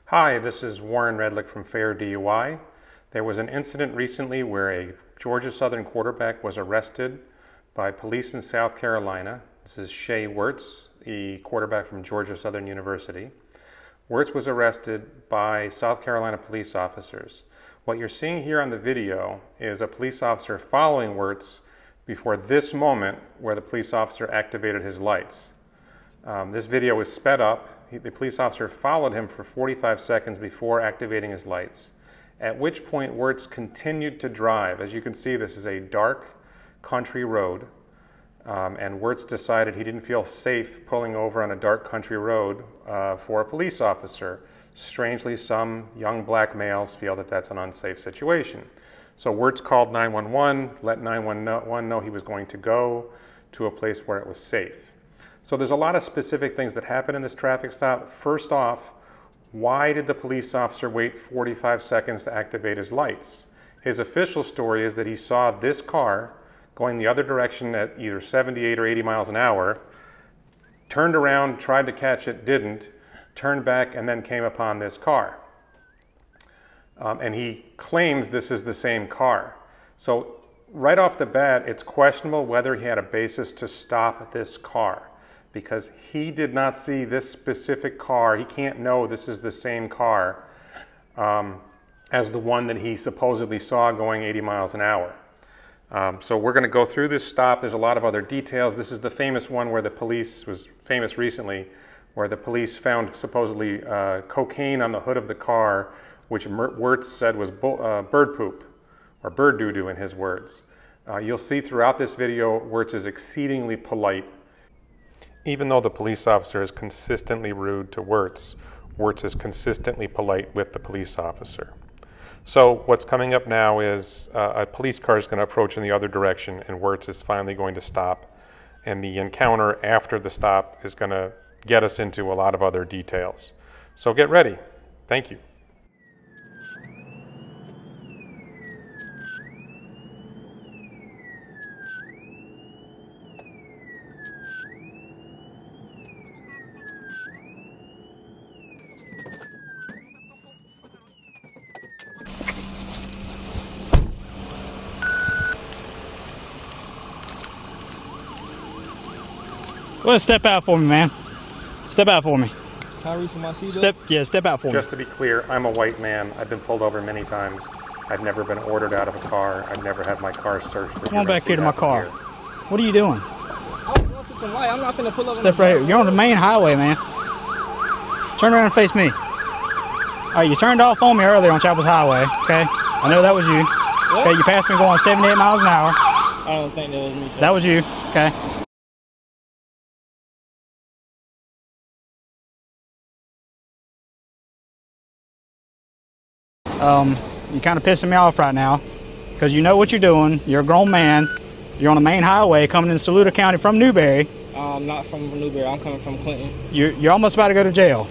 Hi, this is Warren Redlich from Fair DUI. There was an incident recently where a Georgia Southern quarterback was arrested by police in South Carolina. This is Shai Werts, the quarterback from Georgia Southern University. Werts was arrested by South Carolina police officers. What you're seeing here on the video is a police officer following Werts before this moment where the police officer activated his lights. This video was sped up. The police officer followed him for 45 seconds before activating his lights, at which point Werts continued to drive. As you can see, this is a dark country road, and Werts decided he didn't feel safe pulling over on a dark country road for a police officer. Strangely, some young black males feel that that's an unsafe situation. So Werts called 911, let 911 know he was going to go to a place where it was safe. So there's a lot of specific things that happen in this traffic stop. First off, why did the police officer wait 45 seconds to activate his lights? His official story is that he saw this car going the other direction at either 78 or 80 miles an hour, turned around, tried to catch it, didn't, turned back, and then came upon this car. And he claims this is the same car. So right off the bat, it's questionable whether he had a basis to stop this car, because he did not see this specific car. He can't know this is the same car as the one that he supposedly saw going 80 miles an hour. So we're going to go through this stop. There's a lot of other details. This is the famous one where the police, was famous recently, where the police found supposedly cocaine on the hood of the car, which Werts said was bird poop, or bird doo-doo in his words. You'll see throughout this video, Werts is exceedingly polite. Even though the police officer is consistently rude to Werts, Werts is consistently polite with the police officer. So what's coming up now is a police car is going to approach in the other direction, and Werts is finally going to stop. And the encounter after the stop is going to get us into a lot of other details. So get ready. Thank you. Go ahead, step out for me, man. Step out for me. Can I reach for my seatbelt? Step out for me. Just to be clear, I'm a white man. I've been pulled over many times. I've never been ordered out of a car. I've never had my car searched. Come on back here to my car. What are you doing? I'm going to some light. I'm not finna pull over. Step right here. You're on the main highway, man. Turn around and face me. All right, you turned off on me earlier on Chapel's Highway, okay? I know that was you. What? Okay, you passed me going 78 miles an hour. I don't think that was me. Sir. That was you, okay? You're kind of pissing me off right now because you know what you're doing. You're a grown man. You're on the main highway coming in Saluda County from Newberry. I'm not from Newberry. I'm coming from Clinton. You're almost about to go to jail.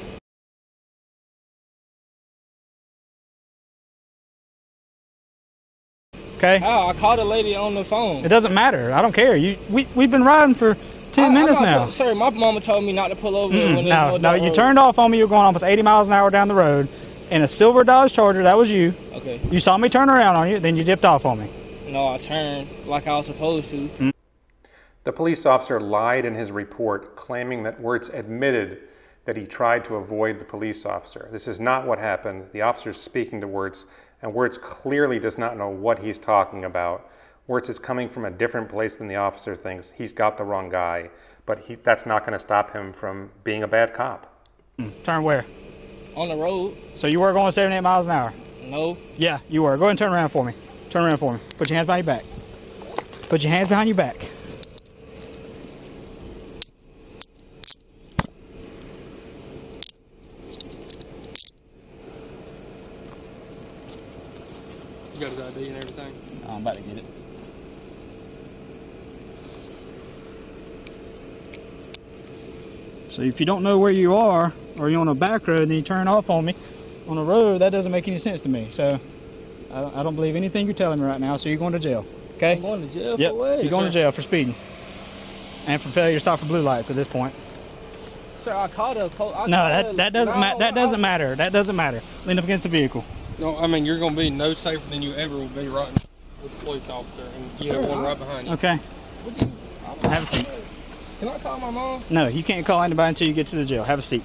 Okay? How? I called a lady on the phone. It doesn't matter. I don't care. We've been riding for 10 minutes now. Sir, my mama told me not to pull over. No, you turned off on me. You're going almost 80 miles an hour down the road in a silver Dodge Charger. That was you. Okay. You saw me turn around on you, then you dipped off on me. No, I turned like I was supposed to. The police officer lied in his report, claiming that Werts admitted that he tried to avoid the police officer. This is not what happened. The officer is speaking to Werts, and Werts clearly does not know what he's talking about. Werts is coming from a different place than the officer thinks. He's got the wrong guy, but that's not going to stop him from being a bad cop. Turn where? On the road. So you were going 78 miles an hour? No. Yeah, you were. Go ahead and turn around for me. Turn around for me. Put your hands behind your back. Put your hands behind your back. You got his ID and everything? I'm about to get it. So if you don't know where you are, or you're on a back road and you turn off on me on the road, that doesn't make any sense to me. So I don't believe anything you're telling me right now, so you're going to jail. Okay? I'm going to jail yep. for what? You're going to jail for speeding. And for failure to stop for blue lights at this point. sir, I called her. No, that doesn't matter. That doesn't matter. That doesn't matter. Lean up against the vehicle. No, I mean, you're going to be no safer than you ever will be right with a police officer. And you have one right behind you. Okay. Have a seat. Can I call my mom? No, you can't call anybody until you get to the jail. Have a seat.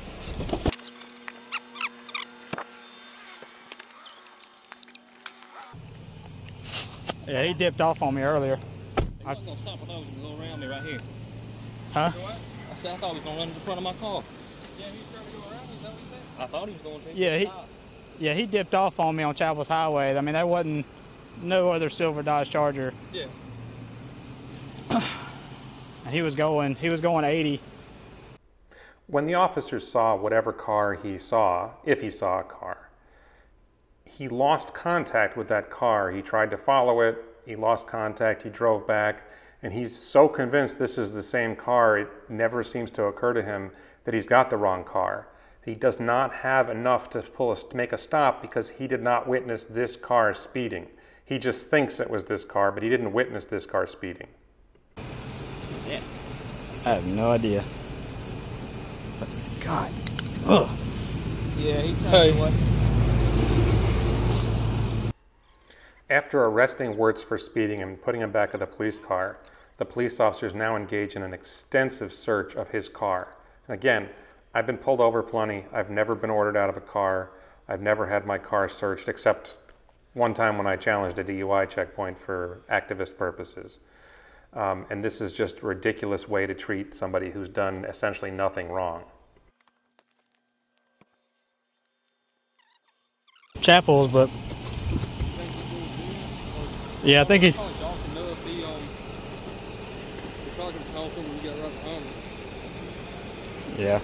Yeah, he dipped off on me earlier. I was going to stop. I thought he was going to go around me right here. Huh? I said I thought he was going to run into the front of my car. Yeah, he was trying to go around. Is that what you said? I thought he was going to. Yeah, he dipped off on me on Chapel's Highway. I mean, there wasn't no other silver Dodge Charger. Yeah. And he was going 80. When the officers saw whatever car he saw, if he saw a car, he lost contact with that car. He tried to follow it. He lost contact. He drove back. And he's so convinced this is the same car, it never seems to occur to him that he's got the wrong car. He does not have enough to make a stop because he did not witness this car speeding. He just thinks it was this car, but he didn't witness this car speeding. That's it. I have no idea. God. Ugh. Yeah, he told you what. After arresting Werts for speeding and putting him back in the police car, the police officers now engage in an extensive search of his car. And again, I've been pulled over plenty. I've never been ordered out of a car. I've never had my car searched except one time when I challenged a DUI checkpoint for activist purposes. And this is just a ridiculous way to treat somebody who's done essentially nothing wrong. Chapel's, but yeah, I think he's. Yeah.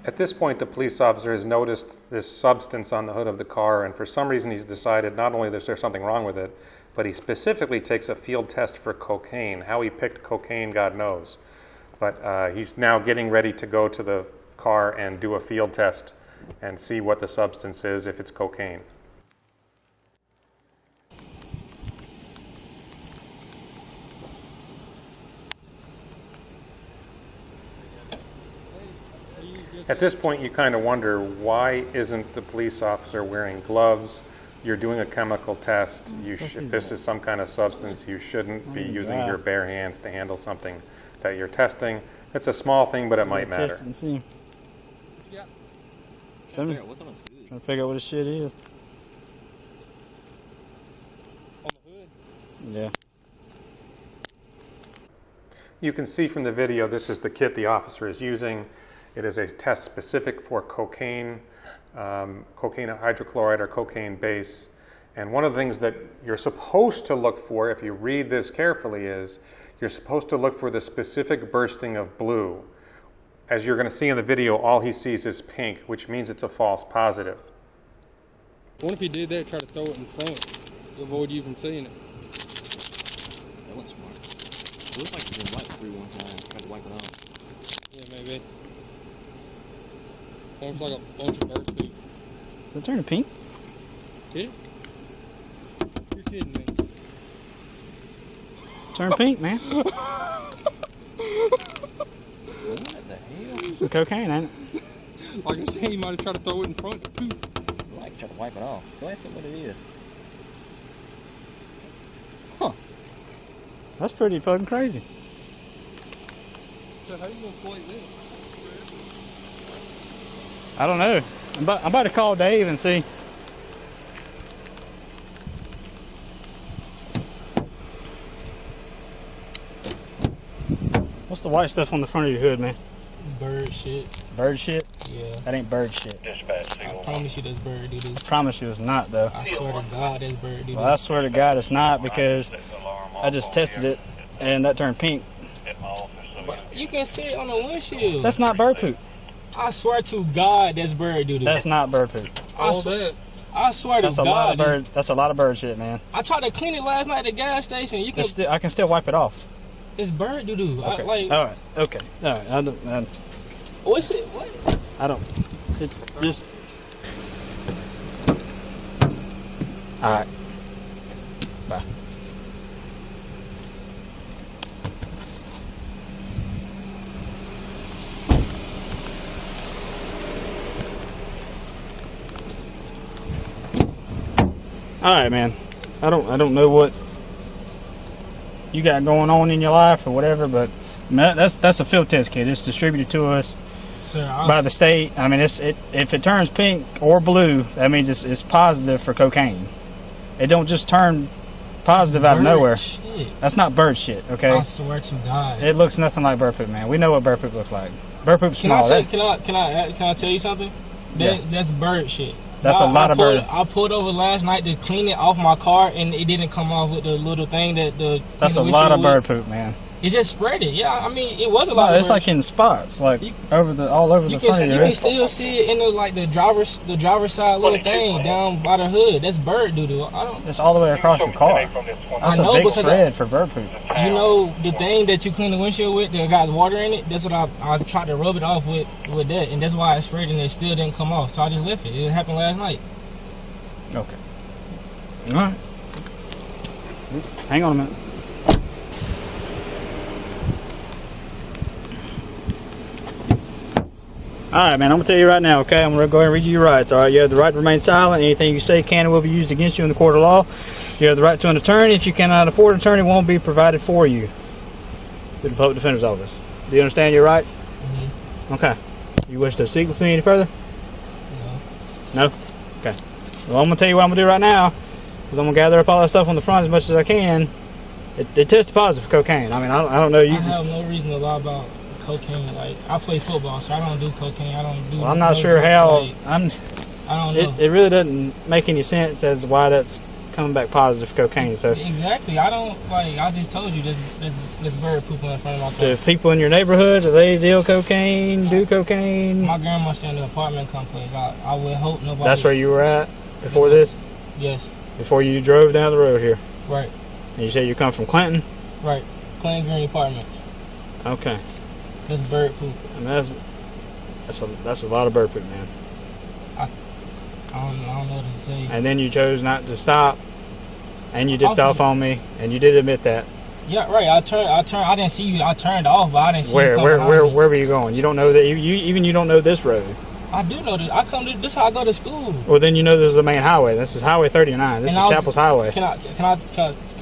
At this point, the police officer has noticed this substance on the hood of the car, and for some reason he's decided not only is there something wrong with it, but he specifically takes a field test for cocaine. How he picked cocaine, God knows. But he's now getting ready to go to the car and do a field test and see what the substance is, if it's cocaine. At this point, you kind of wonder, why isn't the police officer wearing gloves? You're doing a chemical test. If this is some kind of substance, you shouldn't be using your bare hands to handle something that you're testing. It's a small thing, but it might matter. Test and see. Yeah. Trying to figure out what the shit is. On the hood? Yeah. You can see from the video, this is the kit the officer is using. It is a test specific for cocaine, cocaine hydrochloride or cocaine base. And one of the things that you're supposed to look for, if you read this carefully, is you're supposed to look for the specific bursting of blue. As you're going to see in the video, all he sees is pink, which means it's a false positive. What if he did that, try to throw it in front, to avoid you from seeing it? That looks smart. It looks like he's been wiped through one time. Tried to wipe it off. Yeah, maybe. Almost like a bunch of bird poop. Is it turning pink? Yeah? You're kidding me. Turn pink, man. What the hell? Some cocaine, ain't it? Like I said, he might have tried to throw it in front to poop. Like, try to wipe it off. Go ask him what it is. Huh. That's pretty fucking crazy. So how you gonna play this? I don't know. I'm about to call Dave and see. What's the white stuff on the front of your hood, man? Bird shit. Bird shit? Yeah. That ain't bird shit. I promise you that's bird doo-doo. I promise you it's not, though. I swear to God that's bird doo-doo. Well, I swear to God it's not, because I just tested it and that turned pink. But you can see it on the windshield. That's not bird poop. I swear to God that's bird doo-doo. That's not bird poop. I swear to That's a God. lot of bird. That's a lot of bird shit, man. I tried to clean it last night at the gas station. You can. I can still wipe it off. It's bird doo-doo. Okay. Like, all right. Okay. All right. what's it? What? I don't. It just. All right. Bye. All right, man. I don't know what you got going on in your life or whatever, but that's a field test kit. It's distributed to us by the state. I mean, if it turns pink or blue, that means it's positive for cocaine. It don't just turn positive out of nowhere. Shit. That's not bird shit, okay? I swear to God. It looks nothing like bird poop, man. We know what bird poop looks like. Bird poop's small. Can I tell you something? That's bird shit. That's a lot of bird. I pulled over last night to clean it off my car, and it didn't come off with the little thing that the. That's a lot of bird poop, man. It just spread it. Yeah, I mean, it was a lot. It's like in spots, like all over the front of your. You can still see it in the driver's side little thing down by the hood. That's bird doo doo. It's all the way across your car. That's a big spread for bird poop. You know the thing that you clean the windshield with that got water in it. That's what I tried to rub it off with that, and that's why I sprayed it and it still didn't come off. So I just left it. It happened last night. Okay. All right. Hang on a minute. Alright, man, I'm going to tell you right now, okay? I'm going to go ahead and read you your rights, alright? You have the right to remain silent. Anything you say can and will be used against you in the court of law. You have the right to an attorney. If you cannot afford an attorney, won't be provided for you through the Public Defender's Office. Do you understand your rights? Mm-hmm. Okay. You wish to speak with me any further? No. No? Okay. Well, I'm going to tell you what I'm going to do right now, is I'm going to gather up all that stuff on the front as much as I can. It tested positive for cocaine. I mean, I don't know. I have no reason to lie about cocaine. Like, I play football, so I don't do cocaine. I don't do. Well, I'm not sure how. Like, I don't know. It really doesn't make any sense as to why that's coming back positive for cocaine. So exactly, I don't like. I just told you this bird pooping in front of my car. The people in your neighborhood, do they deal cocaine? Do cocaine? My grandma stayed in an apartment complex. I would hope nobody. That's where you were at before this. Yes. Before you drove down the road here. Right. And you said you come from Clinton. Right. Clinton Green Apartments. Okay. That's bird poop. And that's a lot of bird poop, man. I don't know what to say. And then you chose not to stop, and you dipped off on me, and you did admit that. Yeah, right. I turned. I didn't see you. I turned off, but I didn't see you. Where were you going? You don't know that. You don't know this road. I do know this. I come to this. Is how I go to school. Well, then you know this is the main highway. This is Highway 39. This is Chapel's Highway. Can I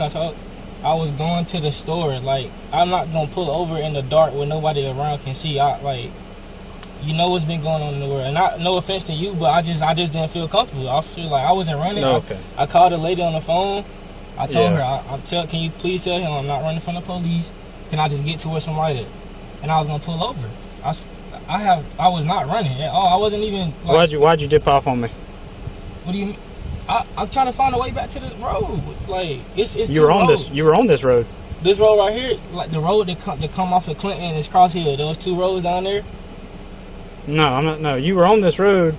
talk? I was going to the store. Like, I'm not gonna pull over in the dark where nobody around can see. You know what's been going on in the world. And no offense to you, but I just didn't feel comfortable, officer. Like, I wasn't running. No, okay. I called a lady on the phone. I told her, can you please tell him I'm not running from the police? Can I just get to where somebody at? And I was gonna pull over. I was not running at all. I wasn't even. Like, why'd you dip off on me? What do you mean? I'm trying to find a way back to the road. Like, it's you were on roads. You were on this road. This road right here, like the road that come off of Clinton is Cross Hill. Those two roads down there. No, I'm not. No, you were on this road,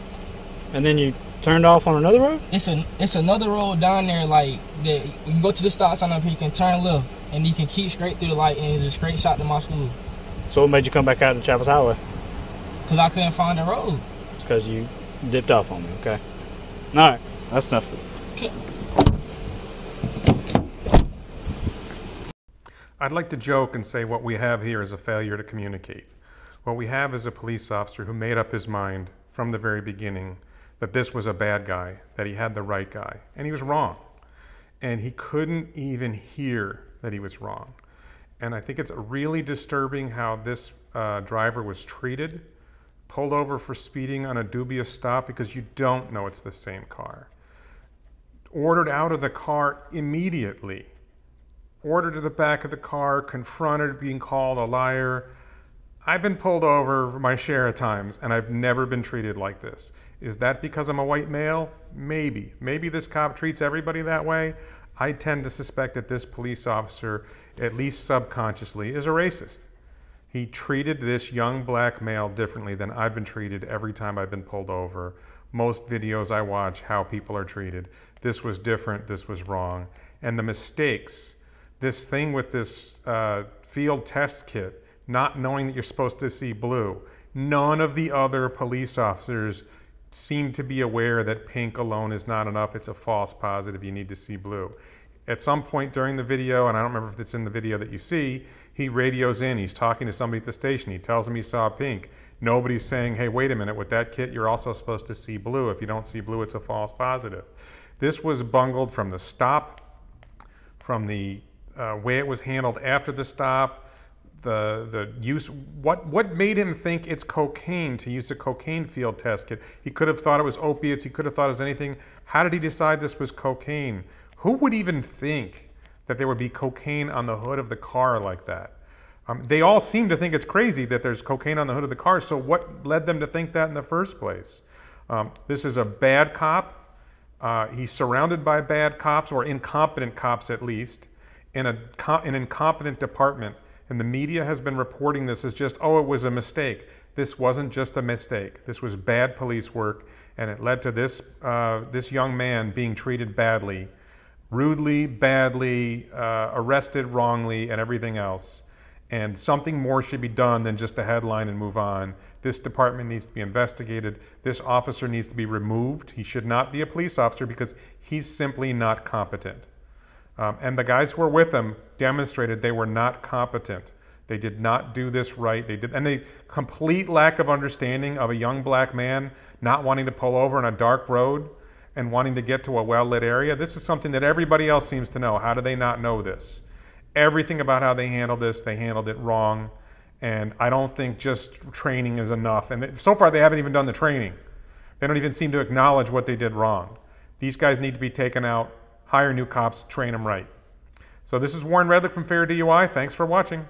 and then you turned off on another road. It's another road down there. Like that, you can go to the stop sign up here. You can turn left, and you can keep straight through the light, and it's a straight shot to my school. So what made you come back out to Chapel's Highway? Because I couldn't find the road. Because you dipped off on me. Okay. All right. That's enough. Okay. I'd like to joke and say what we have here is a failure to communicate. What we have is a police officer who made up his mind from the very beginning that this was a bad guy, that he had the right guy, and he was wrong. And he couldn't even hear that he was wrong. And I think it's really disturbing how this driver was treated, pulled over for speeding on a dubious stop because you don't know it's the same car. Ordered out of the car immediately. Ordered to the back of the car, confronted, being called a liar. I've been pulled over my share of times, and I've never been treated like this. Is that because I'm a white male? Maybe. Maybe this cop treats everybody that way. I tend to suspect that this police officer, at least subconsciously, is a racist. He treated this young black male differently than I've been treated every time I've been pulled over. Most videos I watch, how people are treated. This was different, this was wrong. And the mistakes, this thing with this field test kit, not knowing that you're supposed to see blue. None of the other police officers seem to be aware that pink alone is not enough. It's a false positive. You need to see blue. At some point during the video, and I don't remember if it's in the video that you see, he radios in. He's talking to somebody at the station. He tells them he saw pink. Nobody's saying, hey, wait a minute, with that kit, you're also supposed to see blue. If you don't see blue, it's a false positive. This was bungled from the stop, from the way it was handled after the stop, the use, what made him think it's cocaine to use a cocaine field test kit? He could have thought it was opiates. He could have thought it was anything. How did he decide this was cocaine? Who would even think that there would be cocaine on the hood of the car like that? They all seem to think it's crazy that there's cocaine on the hood of the car, so what led them to think that in the first place? This is a bad cop. He's surrounded by bad cops, or incompetent cops at least, in an incompetent department. And the media has been reporting this as just, oh, it was a mistake. This wasn't just a mistake. This was bad police work, and it led to this, this young man being treated badly, rudely, badly, arrested wrongly, and everything else. And something more should be done than just a headline and move on. This department needs to be investigated. This officer needs to be removed. He should not be a police officer because he's simply not competent. And the guys who were with him demonstrated they were not competent. They did not do this right. And the complete lack of understanding of a young black man not wanting to pull over on a dark road and wanting to get to a well-lit area. This is something that everybody else seems to know. How do they not know this? Everything about how they handled this, they handled it wrong. And I don't think just training is enough. And so far, they haven't even done the training. They don't even seem to acknowledge what they did wrong. These guys need to be taken out, hire new cops, train them right. So this is Warren Redlich from Fair DUI. Thanks for watching.